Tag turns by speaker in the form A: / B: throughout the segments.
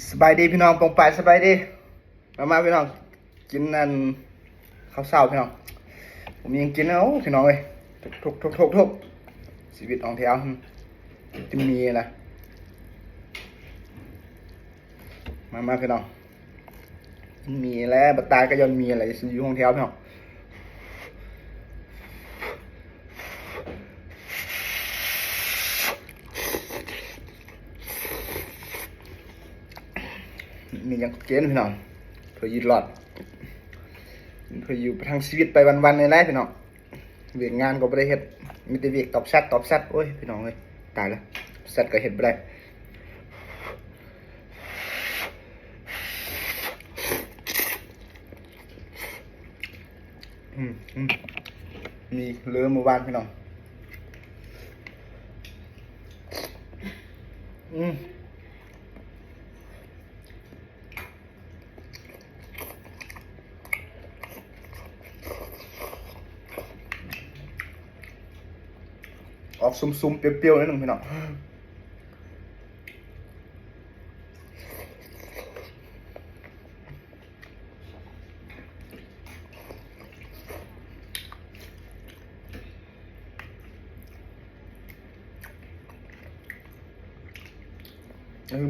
A: สบายดีพี่น้องปองปายสบายดีมาพี่น้องกินนั่นข้าวเช้าพี่น้องผมยังกินแล้วพี่น้องเลยทุกชีวิตของแถวจะมีนะมาพี่น้องมีแล้วบัตตายก็ย้อนมีอะไรอยู่ของแถวพี่น้องมียังเกณฑ์พี่น้องเพื่อยืดหลอดเพื่ออยู่ทางชีวิตไปวันๆในไร่พี่น้องเวียนงานก็ไม่ได้เฮ็ดมีแต่เวียกตอบซัดโอ้ยพี่น้องเลยตายแล้วซัดก็เฮ็ดไม่ได้มีเรือเมื่อวานพี่น้องออกซุ่มๆเปรี้ยวๆนิดนึงพี่น้อง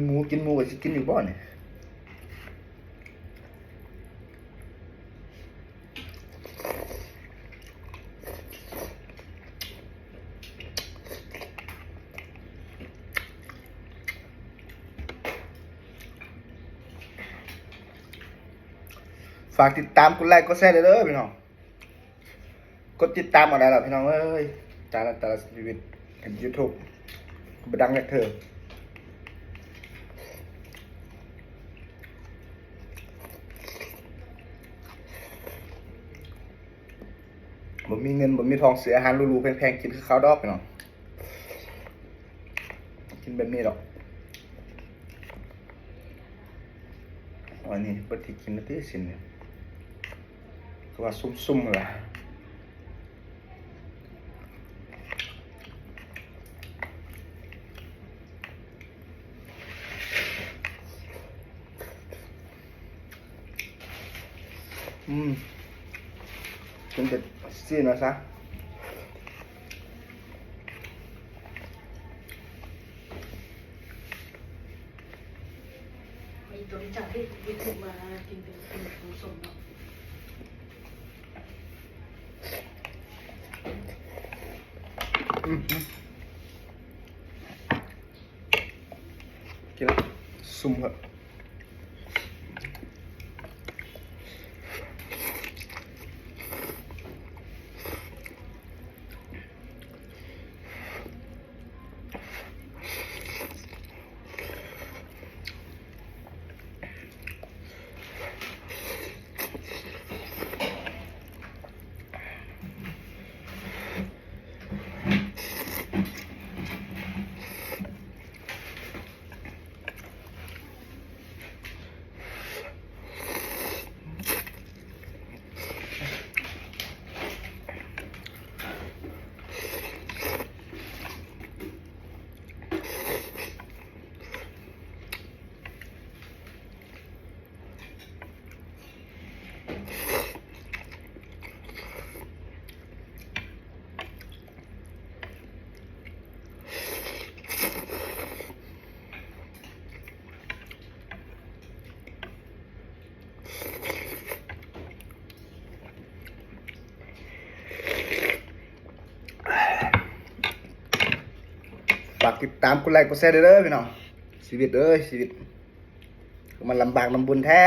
A: หมูกินหมูก็สิกินอยู่บ่เนี่ยฝากติดตามกดไลค์กดแชร์เลยเด้อพี่น้องกดติดตามอะไรล่ะพี่น้องเอ้ยแต่ละชีวิตเห็น YouTube ก็ดังจากเธอผมมีเงินผมมีทองเสียอาหารหรูๆแพงๆกินคือข้าวดอกพี่น้องกินแบบนี้หรอกวันนี้ปฏิกินที่สินเนี่ยก็ว่าซุ่มๆเลยกินแต่ซีนนะซะ
B: มีตัวจับที่วิธีมากินเป็นผสมเนาะ
A: กินแล้วซุ่มครับฝากติดตามกดไลค์กดแชร์เด้อพี่น้องชีวิตชีวิตมันลำบากลำบุญแท้